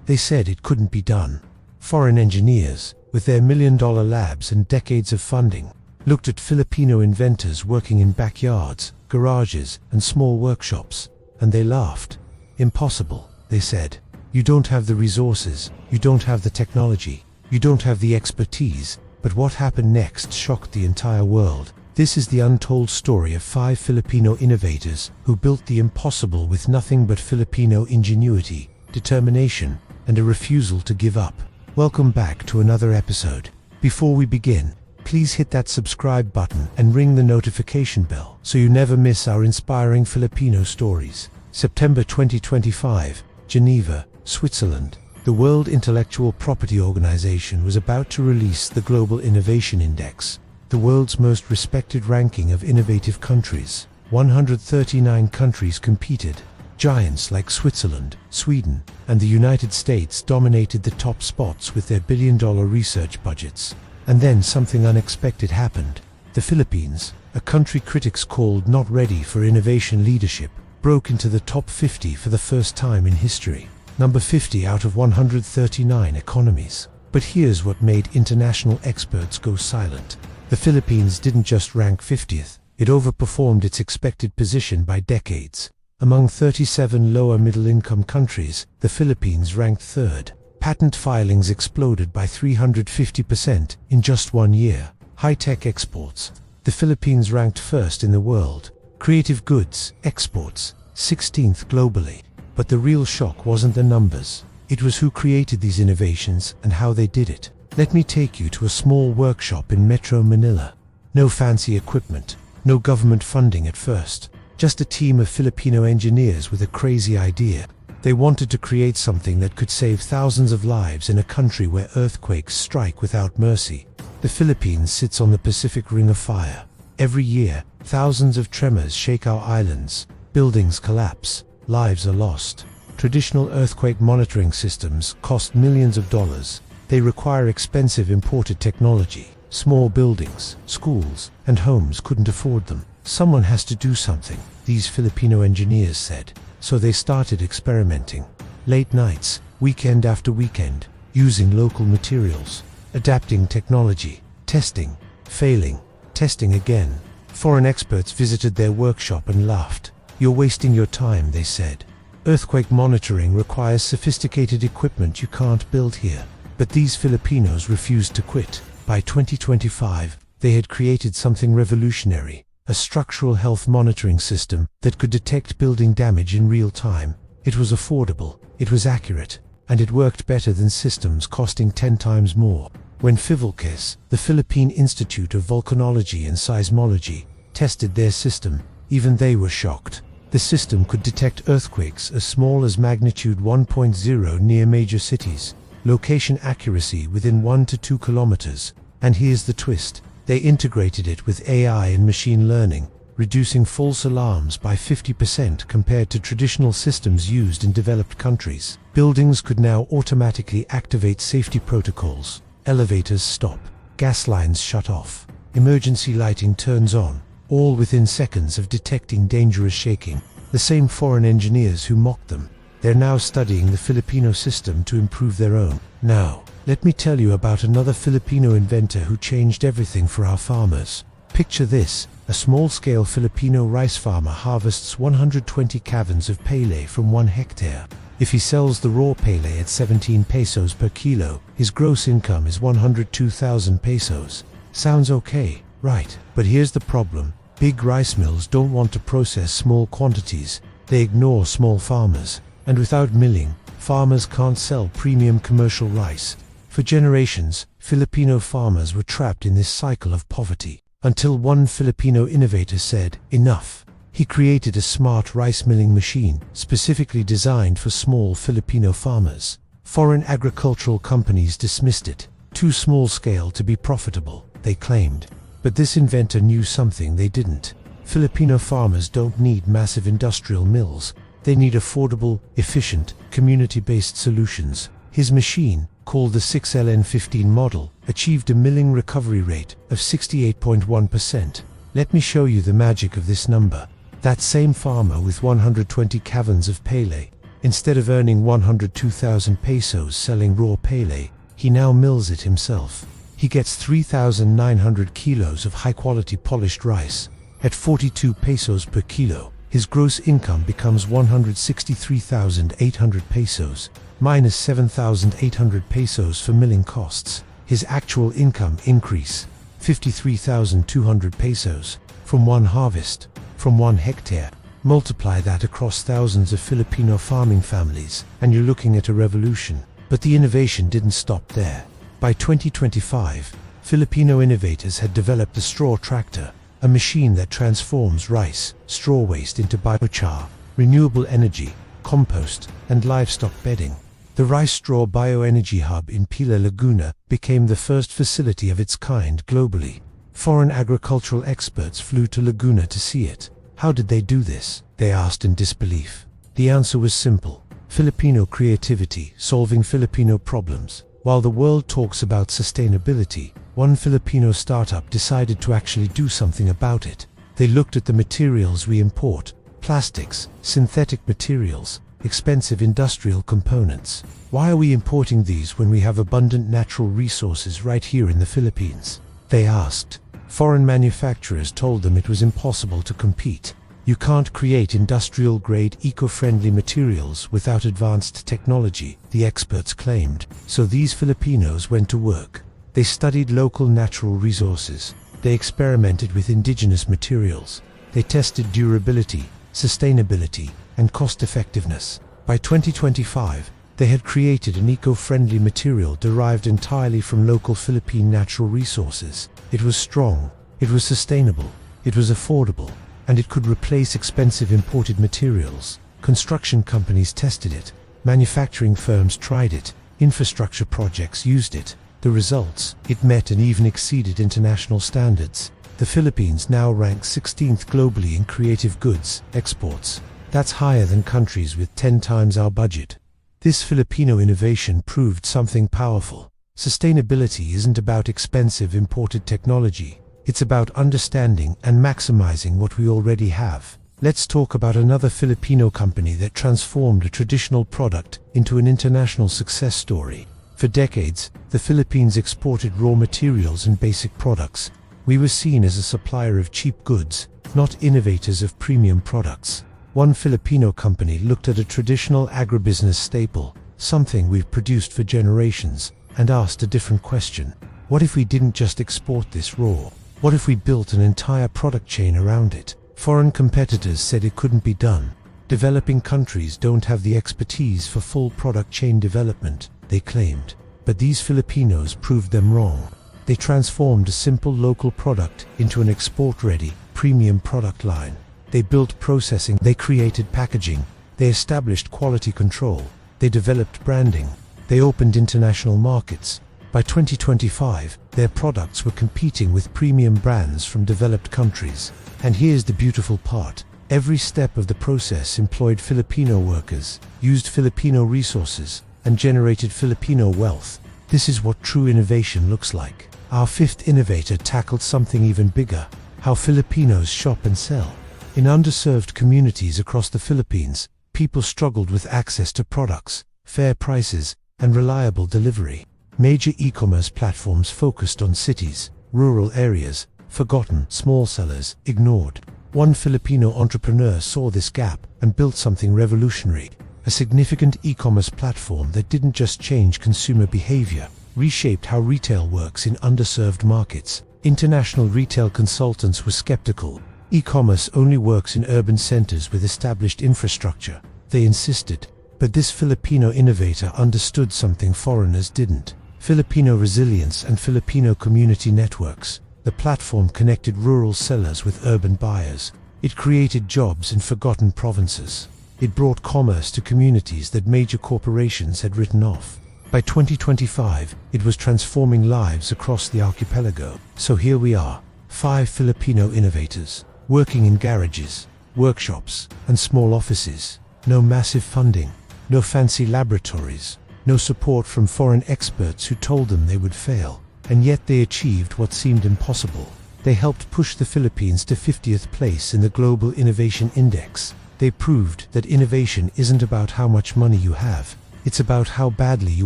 They said it couldn't be done. Foreign engineers, with their million-dollar labs and decades of funding, looked at Filipino inventors working in backyards, garages, and small workshops, and they laughed. Impossible, they said. You don't have the resources, you don't have the technology, you don't have the expertise. But what happened next shocked the entire world. This is the untold story of 5 Filipino innovators who built the impossible with nothing but Filipino ingenuity, determination, and a refusal to give up. Welcome back to another episode. Before we begin, please hit that subscribe button and ring the notification bell so you never miss our inspiring Filipino stories. September 2025, Geneva, Switzerland. The World Intellectual Property Organization was about to release the Global Innovation Index, the world's most respected ranking of innovative countries. 139 countries competed. Giants like Switzerland, Sweden, and the United States dominated the top spots with their billion-dollar research budgets. And then something unexpected happened. The Philippines, a country critics called not ready for innovation leadership, broke into the top 50 for the first time in history. Number 50 out of 139 economies. But here's what made international experts go silent. The Philippines didn't just rank 50th, it overperformed its expected position by decades. Among 37 lower middle-income countries, the Philippines ranked 3rd. Patent filings exploded by 350% in just 1 year. High-tech exports. The Philippines ranked 1st in the world. Creative goods exports, 16th globally. But the real shock wasn't the numbers. It was who created these innovations and how they did it. Let me take you to a small workshop in Metro Manila. No fancy equipment, no government funding at first. Just a team of Filipino engineers with a crazy idea. They wanted to create something that could save thousands of lives in a country where earthquakes strike without mercy. The Philippines sits on the Pacific Ring of Fire. Every year, thousands of tremors shake our islands. Buildings collapse. Lives are lost. Traditional earthquake monitoring systems cost millions of dollars. They require expensive imported technology. Small buildings, schools, and homes couldn't afford them. Someone has to do something, these Filipino engineers said. So they started experimenting. Late nights, weekend after weekend, using local materials, adapting technology, testing, failing, testing again. Foreign experts visited their workshop and laughed. You're wasting your time, they said. Earthquake monitoring requires sophisticated equipment you can't build here. But these Filipinos refused to quit. By 2025, they had created something revolutionary, a structural health monitoring system that could detect building damage in real time. It was affordable, it was accurate, and it worked better than systems costing 10 times more. When Fivolques, the Philippine Institute of Volcanology and Seismology, tested their system, even they were shocked. The system could detect earthquakes as small as magnitude 1.0 near major cities, location accuracy within 1 to 2 kilometers. And here's the twist. They integrated it with AI and machine learning, reducing false alarms by 50% compared to traditional systems used in developed countries. Buildings could now automatically activate safety protocols. Elevators stop, gas lines shut off, emergency lighting turns on, all within seconds of detecting dangerous shaking. The same foreign engineers who mocked them, they're now studying the Filipino system to improve their own. Now, let me tell you about another Filipino inventor who changed everything for our farmers. Picture this, a small-scale Filipino rice farmer harvests 120 caverns of pele from 1 hectare. If he sells the raw pele at 17 pesos per kilo, his gross income is 102,000 pesos. Sounds okay, right? But here's the problem. Big rice mills don't want to process small quantities. They ignore small farmers. And without milling, farmers can't sell premium commercial rice. For generations, Filipino farmers were trapped in this cycle of poverty. Until one Filipino innovator said, enough. He created a smart rice milling machine, specifically designed for small Filipino farmers. Foreign agricultural companies dismissed it. Too small scale to be profitable, they claimed. But this inventor knew something they didn't. Filipino farmers don't need massive industrial mills. They need affordable, efficient, community-based solutions. His machine, called the 6LN15 model, achieved a milling recovery rate of 68.1%. Let me show you the magic of this number. That same farmer with 120 caverns of pele, Instead of earning 102,000 pesos selling raw pele, he now mills it himself. He gets 3,900 kilos of high-quality polished rice. At 42 pesos per kilo, his gross income becomes 163,800 pesos, minus 7,800 pesos for milling costs. His actual income increase, 53,200 pesos, from one harvest, from 1 hectare. Multiply that across thousands of Filipino farming families, and you're looking at a revolution. But the innovation didn't stop there. By 2025, Filipino innovators had developed the straw tractor, a machine that transforms rice, straw waste into biochar, renewable energy, compost, and livestock bedding. The rice straw bioenergy hub in Pila Laguna became the first facility of its kind globally. Foreign agricultural experts flew to Laguna to see it. How did they do this? They asked in disbelief. The answer was simple: Filipino creativity, solving Filipino problems. While the world talks about sustainability, one Filipino startup decided to actually do something about it. They looked at the materials we import: plastics, synthetic materials, expensive industrial components. Why are we importing these when we have abundant natural resources right here in the Philippines? They asked. Foreign manufacturers told them it was impossible to compete. You can't create industrial-grade, eco-friendly materials without advanced technology, the experts claimed. So these Filipinos went to work. They studied local natural resources. They experimented with indigenous materials. They tested durability, sustainability, and cost-effectiveness. By 2025, they had created an eco-friendly material derived entirely from local Philippine natural resources. It was strong, it was sustainable, it was affordable, and it could replace expensive imported materials. Construction companies tested it, manufacturing firms tried it, infrastructure projects used it. The results: it met and even exceeded international standards. The Philippines now ranks 16th globally in creative goods exports. That's higher than countries with 10 times our budget. This Filipino innovation proved something powerful. Sustainability isn't about expensive imported technology. It's about understanding and maximizing what we already have. Let's talk about another Filipino company that transformed a traditional product into an international success story. For decades, the Philippines exported raw materials and basic products. We were seen as a supplier of cheap goods, not innovators of premium products. One Filipino company looked at a traditional agribusiness staple, something we've produced for generations, and asked a different question. What if we didn't just export this raw? What if we built an entire product chain around it? Foreign competitors said it couldn't be done. Developing countries don't have the expertise for full product chain development, they claimed. But these Filipinos proved them wrong. They transformed a simple local product into an export-ready, premium product line. They built processing, they created packaging, they established quality control, they developed branding, they opened international markets. By 2025, their products were competing with premium brands from developed countries. And here's the beautiful part. Every step of the process employed Filipino workers, used Filipino resources, and generated Filipino wealth. This is what true innovation looks like. Our fifth innovator tackled something even bigger: how Filipinos shop and sell. In underserved communities across the Philippines, people struggled with access to products, fair prices, and reliable delivery. Major e-commerce platforms focused on cities, rural areas, forgotten, small sellers, ignored. One Filipino entrepreneur saw this gap and built something revolutionary: a significant e-commerce platform that didn't just change consumer behavior, reshaped how retail works in underserved markets. International retail consultants were skeptical. E-commerce only works in urban centers with established infrastructure, they insisted. But this Filipino innovator understood something foreigners didn't: Filipino resilience and Filipino community networks. The platform connected rural sellers with urban buyers. It created jobs in forgotten provinces. It brought commerce to communities that major corporations had written off. By 2025, it was transforming lives across the archipelago. So here we are, 5 Filipino innovators, working in garages, workshops, and small offices. No massive funding, no fancy laboratories, no support from foreign experts who told them they would fail. And yet they achieved what seemed impossible. They helped push the Philippines to 50th place in the Global Innovation Index. They proved that innovation isn't about how much money you have, it's about how badly you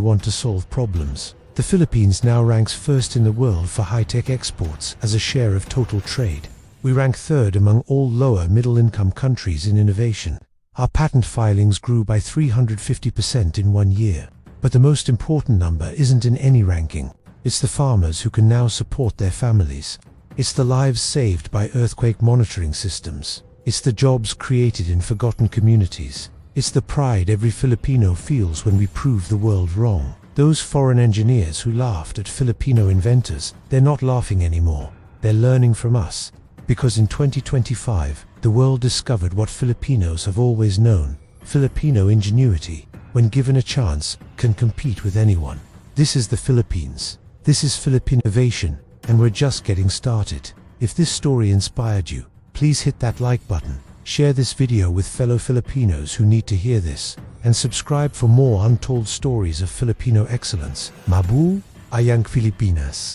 want to solve problems. The Philippines now ranks first in the world for high-tech exports as a share of total trade. We rank third among all lower middle-income countries in innovation. Our patent filings grew by 350% in 1 year. But the most important number isn't in any ranking. It's the farmers who can now support their families. It's the lives saved by earthquake monitoring systems. It's the jobs created in forgotten communities. It's the pride every Filipino feels when we prove the world wrong. Those foreign engineers who laughed at Filipino inventors, they're not laughing anymore. They're learning from us. Because in 2025, the world discovered what Filipinos have always known: Filipino ingenuity, when given a chance, can compete with anyone. This is the Philippines. This is Filipinnovation, and we're just getting started. If this story inspired you, please hit that like button, share this video with fellow Filipinos who need to hear this, and subscribe for more untold stories of Filipino excellence. Mabuhay ang Pilipinas!